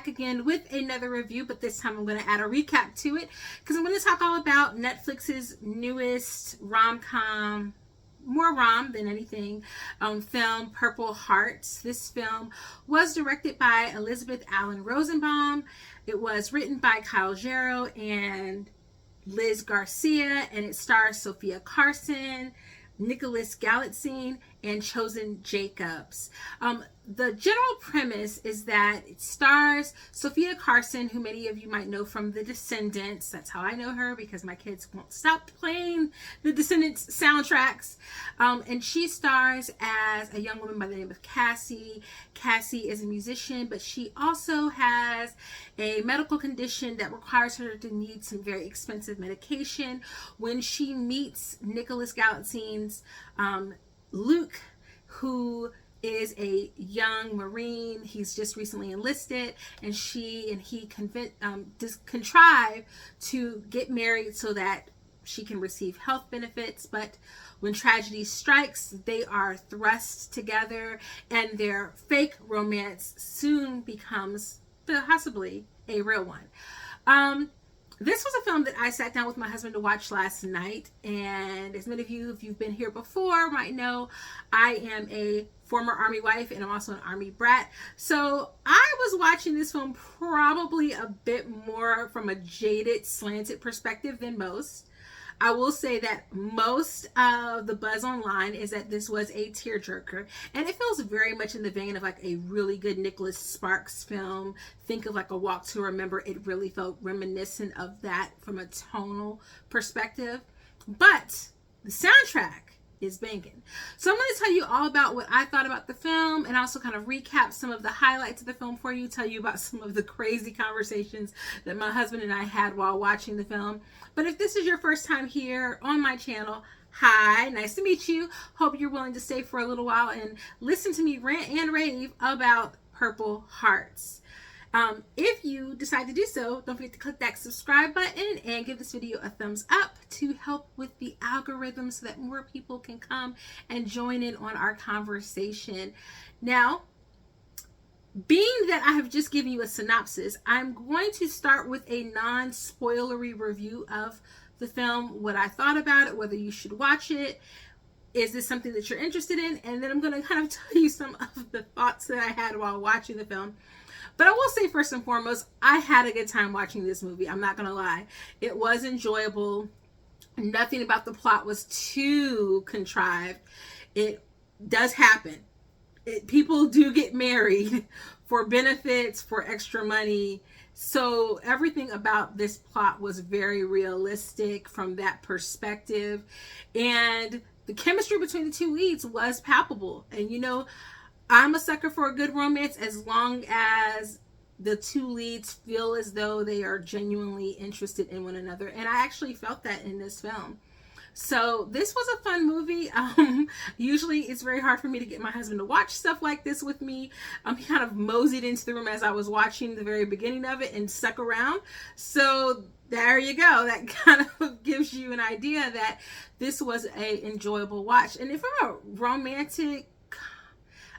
back again with another review, but this time I'm going to add a recap to it because I'm going to talk all about Netflix's newest rom-com, more rom than anything, film, Purple Hearts. This film was directed by Elizabeth Allen Rosenbaum. It was written by Kyle Jarrow and Liz Garcia, and it stars Sofia Carson, Nicholas Galitzine, and Chosen Jacobs. The general premise is that it stars Sofia Carson, who many of you might know from The Descendants. That's how I know her, because my kids won't stop playing The Descendants soundtracks. And she stars as a young woman by the name of Cassie. Cassie is a musician, but she also has a medical condition that requires her to need some very expensive medication. When she meets Nicholas Galitzine's Luke, who is a young Marine. He's just recently enlisted, and he contrive to get married so that she can receive health benefits. But when tragedy strikes, they are thrust together, and their fake romance soon becomes possibly a real one. This was a film that I sat down with my husband to watch last night, and as many of you, if you've been here before, might know, I am a former Army wife, and I'm also an Army brat. So I was watching this film probably a bit more from a jaded, slanted perspective than most. I will say that most of the buzz online is that this was a tearjerker, and it feels very much in the vein of like a really good Nicholas Sparks film. Think of like A Walk to Remember. It really felt reminiscent of that from a tonal perspective, but the soundtrack is banging. So I'm going to tell you all about what I thought about the film, and also kind of recap some of the highlights of the film for you, tell you about some of the crazy conversations that my husband and I had while watching the film. But if this is your first time here on my channel, hi, nice to meet you. Hope you're willing to stay for a little while and listen to me rant and rave about Purple Hearts. If you decide to do so, don't forget to click that subscribe button and give this video a thumbs up to help with the algorithm so that more people can come and join in on our conversation. Now, being that I have just given you a synopsis, I'm going to start with a non-spoilery review of the film, what I thought about it, whether you should watch it, is this something that you're interested in, and then I'm going to kind of tell you some of the thoughts that I had while watching the film. But I will say, first and foremost, I had a good time watching this movie. I'm not going to lie. It was enjoyable. Nothing about the plot was too contrived. It does happen. People do get married for benefits, for extra money. So everything about this plot was very realistic from that perspective. And the chemistry between the two leads was palpable. And you know, I'm a sucker for a good romance as long as the two leads feel as though they are genuinely interested in one another. And I actually felt that in this film. So this was a fun movie. Usually it's very hard for me to get my husband to watch stuff like this with me. He kind of moseyed into the room as I was watching the very beginning of it and stuck around. So there you go. That kind of gives you an idea that this was a enjoyable watch. And if I'm a romantic,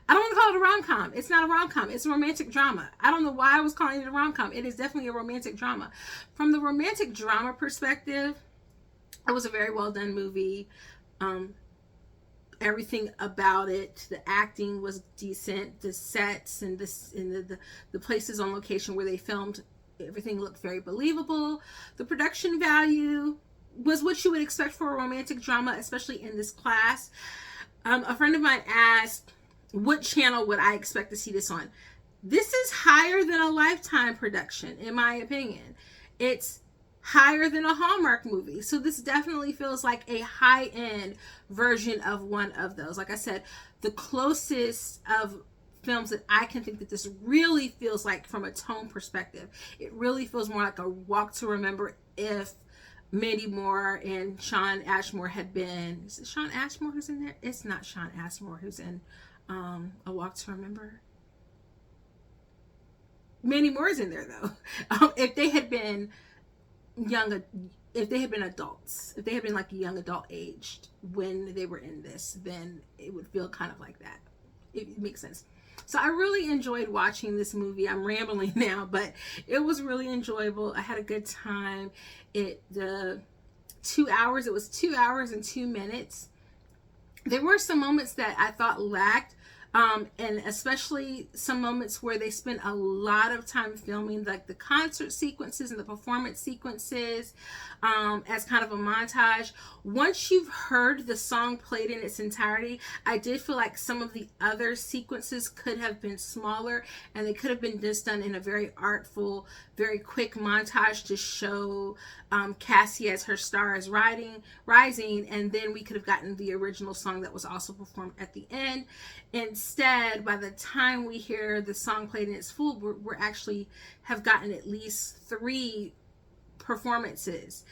I don't want to call it a rom-com. It's not a rom-com. It's a romantic drama. I don't know why I was calling it a rom-com. It is definitely a romantic drama. From the romantic drama perspective, it was a very well done movie. Everything about it, the acting was decent. The sets and the places on location where they filmed, everything looked very believable. The production value was what you would expect for a romantic drama, especially in this class. A friend of mine asked, what channel would I expect to see this on? This is higher than a Lifetime production, in my opinion. It's higher than a Hallmark movie. So this definitely feels like a high-end version of one of those. Like I said, the closest of films that I can think that this really feels like from a tone perspective. It really feels more like A Walk to Remember if Mandy Moore and Sean Ashmore had been... Is it Sean Ashmore who's in there? It's not Sean Ashmore who's in A Walk to Remember. Mandy Moore is in there though. If they had been if they had been adults, if they had been like young adult aged when they were in this, then it would feel kind of like that. It makes sense. So I really enjoyed watching this movie. I'm rambling now, but it was really enjoyable. I had a good time. The 2 hours, it was 2 hours and 2 minutes. There were some moments that I thought lacked, and especially some moments where they spent a lot of time filming, like the concert sequences and the performance sequences, as kind of a montage. Once you've heard the song played in its entirety, I did feel like some of the other sequences could have been smaller, and they could have been just done in a very artful, very quick montage to show Cassie as her star is rising, and then we could have gotten the original song that was also performed at the end. Instead, by the time we hear the song played in its full, we're actually have gotten at least 3 performances.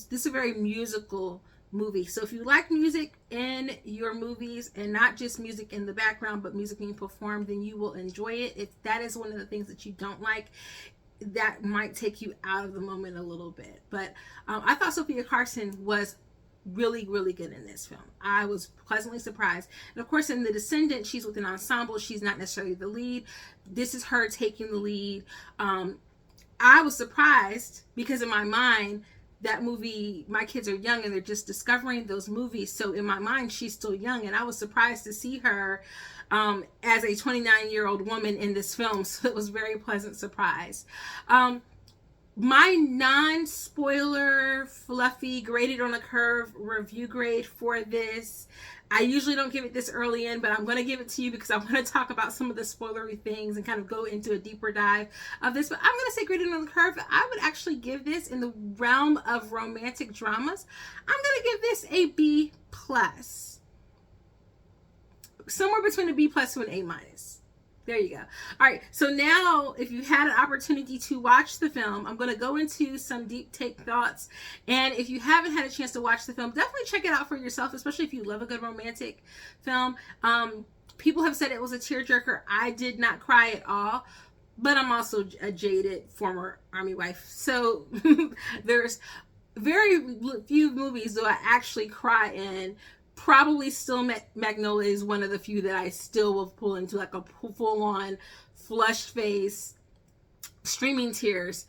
This is a very musical movie. So if you like music in your movies, and not just music in the background, but music being performed, then you will enjoy it. If that is one of the things that you don't like, that might take you out of the moment a little bit. But I thought Sofia Carson was really, really good in this film. I was pleasantly surprised. And of course, in The Descendant, she's with an ensemble. She's not necessarily the lead. This is her taking the lead. I was surprised because in my mind, that movie, my kids are young and they're just discovering those movies. So in my mind, she's still young. And I was surprised to see her as a 29-year-old woman in this film. So it was a very pleasant surprise. My non-spoiler, fluffy, graded on a curve review grade for this, I usually don't give it this early in, but I'm going to give it to you because I want to talk about some of the spoilery things and kind of go into a deeper dive of this. But I'm going to say graded on the curve. I would actually give this, in the realm of romantic dramas, I'm going to give this a B+. Somewhere between a B+ to an A-. There you go. All right. So now, if you had an opportunity to watch the film, I'm going to go into some deep take thoughts. And if you haven't had a chance to watch the film, definitely check it out for yourself, especially if you love a good romantic film. People have said it was a tearjerker. I did not cry at all, but I'm also a jaded former Army wife. So there's very few movies that I actually cry in. Probably still Magnolia is one of the few that I still will pull into like a full-on flushed face streaming tears.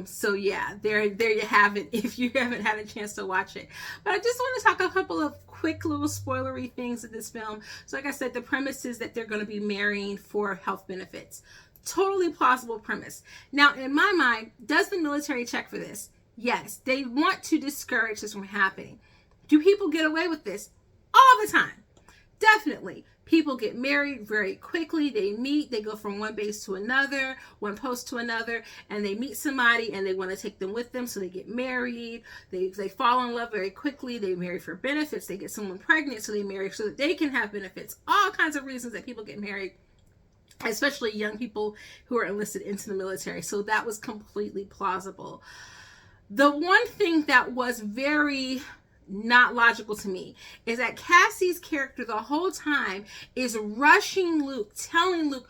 So yeah, there you have it if you haven't had a chance to watch it. But I just want to talk a couple of quick little spoilery things in this film. So like I said, the premise is that they're going to be marrying for health benefits. Totally plausible premise. Now, in my mind, does the military check for this? Yes, they want to discourage this from happening. Do people get away with this? All the time. Definitely. People get married very quickly. They meet, they go from one base to another, one post to another, and they meet somebody and they want to take them with them, so they get married. They fall in love very quickly. They marry for benefits. They get someone pregnant, so they marry so that they can have benefits. All kinds of reasons that people get married, especially young people who are enlisted into the military. So that was completely plausible. The one thing that was very not logical to me is that Cassie's character the whole time is rushing Luke, telling Luke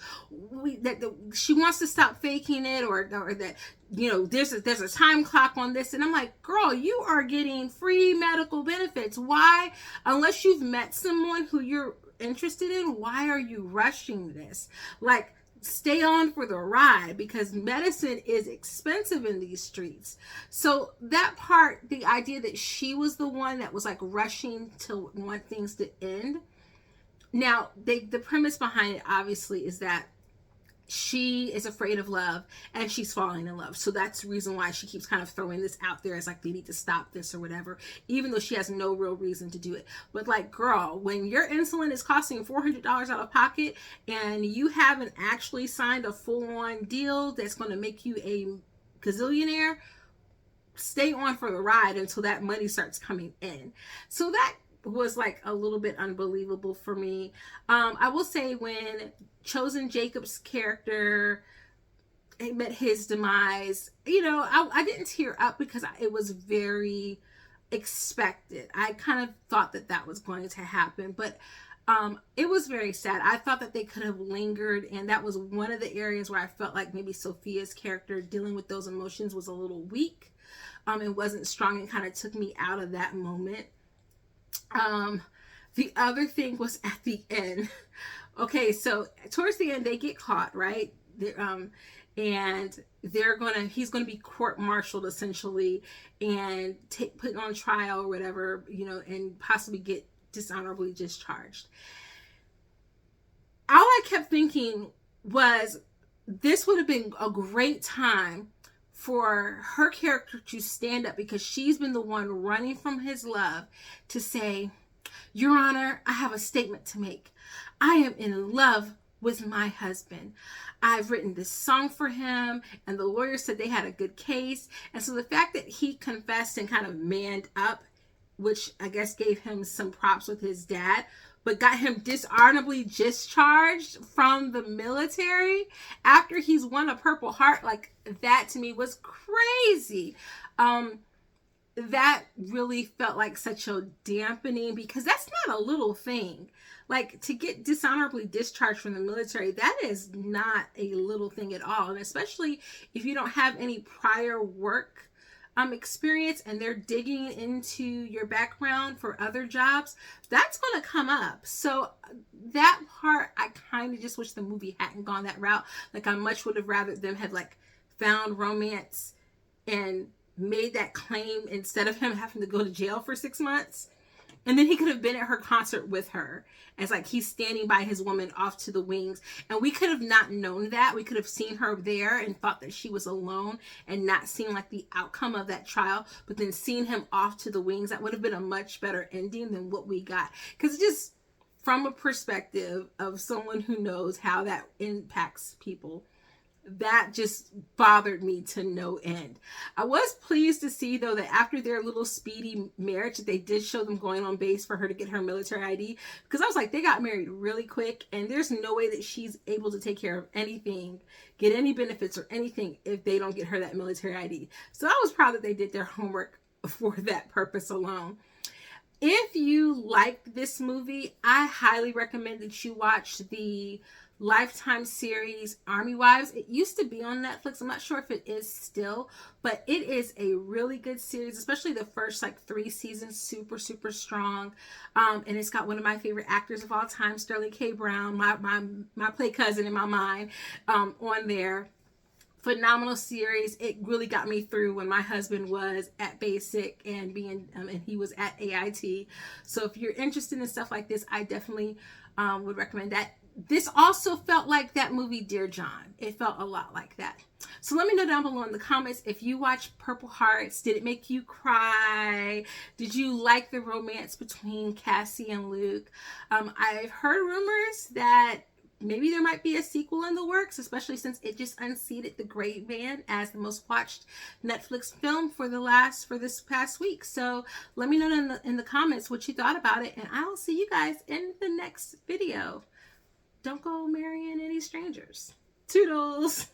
that she wants to stop faking it, or that, you know, there's a time clock on this. And I'm like, girl, you are getting free medical benefits. Why, unless you've met someone who you're interested in, why are you rushing this? Like, stay on for the ride, because medicine is expensive in these streets. So that part, the idea that she was the one that was like rushing to want things to end. Now, the premise behind it obviously is that she is afraid of love and she's falling in love. So that's the reason why she keeps kind of throwing this out there as like, they need to stop this or whatever, even though she has no real reason to do it. But like, girl, when your insulin is costing $400 out of pocket and you haven't actually signed a full-on deal that's going to make you a gazillionaire, stay on for the ride until that money starts coming in. So that was like a little bit unbelievable for me. I will say, when Chosen Jacob's character met his demise, you know, I didn't tear up because it was very expected. I kind of thought that was going to happen, but it was very sad. I thought that they could have lingered, and that was one of the areas where I felt like maybe Sophia's character dealing with those emotions was a little weak. It wasn't strong, and kind of took me out of that moment. The other thing was at the end Okay, so towards the end, they get caught, right? And he's gonna be court-martialed essentially, and put on trial or whatever, and possibly get dishonorably discharged. All I kept thinking was, this would have been a great time for her character to stand up, because she's been the one running from his love, to say, Your Honor, I have a statement to make. I am in love with my husband. I've written this song for him, and the lawyer said they had a good case. And so the fact that he confessed and kind of manned up, which I guess gave him some props with his dad, but got him dishonorably discharged from the military after he's won a Purple Heart, like, that to me was crazy. That really felt like such a dampening, because that's not a little thing. Like, to get dishonorably discharged from the military, that is not a little thing at all. And especially if you don't have any prior work experience, and they're digging into your background for other jobs, that's going to come up. So that part, I kind of just wish the movie hadn't gone that route. Like, I much would have rather them had, like, found romance and made that claim instead of him having to go to jail for 6 months. And then he could have been at her concert with her, as like he's standing by his woman off to the wings. And we could have not known that. We could have seen her there and thought that she was alone and not seen like the outcome of that trial, but then seeing him off to the wings, that would have been a much better ending than what we got. Because just from a perspective of someone who knows how that impacts people, that just bothered me to no end. I was pleased to see, though, that after their little speedy marriage, they did show them going on base for her to get her military ID, because I was like, they got married really quick, and there's no way that she's able to take care of anything, get any benefits or anything, if they don't get her that military ID. So I was proud that they did their homework for that purpose alone. If you liked this movie, I highly recommend that you watch the Lifetime series Army Wives. It used to be on Netflix. I'm not sure if it is still, but it is a really good series, especially the first like 3 seasons, super strong. And it's got one of my favorite actors of all time, Sterling K. Brown, my play cousin in my mind, on there. Phenomenal series. It really got me through when my husband was at basic and and he was at AIT. So if you're interested in stuff like this, I definitely would recommend that. This also felt like that movie Dear John. It felt a lot like that. So let me know down below in the comments if you watched Purple Hearts. Did it make you cry? Did you like the romance between Cassie and Luke? I've heard rumors that maybe there might be a sequel in the works, especially since it just unseated The Great Man as the most watched Netflix film for this past week. So let me know in the comments what you thought about it, and I'll see you guys in the next video. Don't go marrying any strangers. Toodles!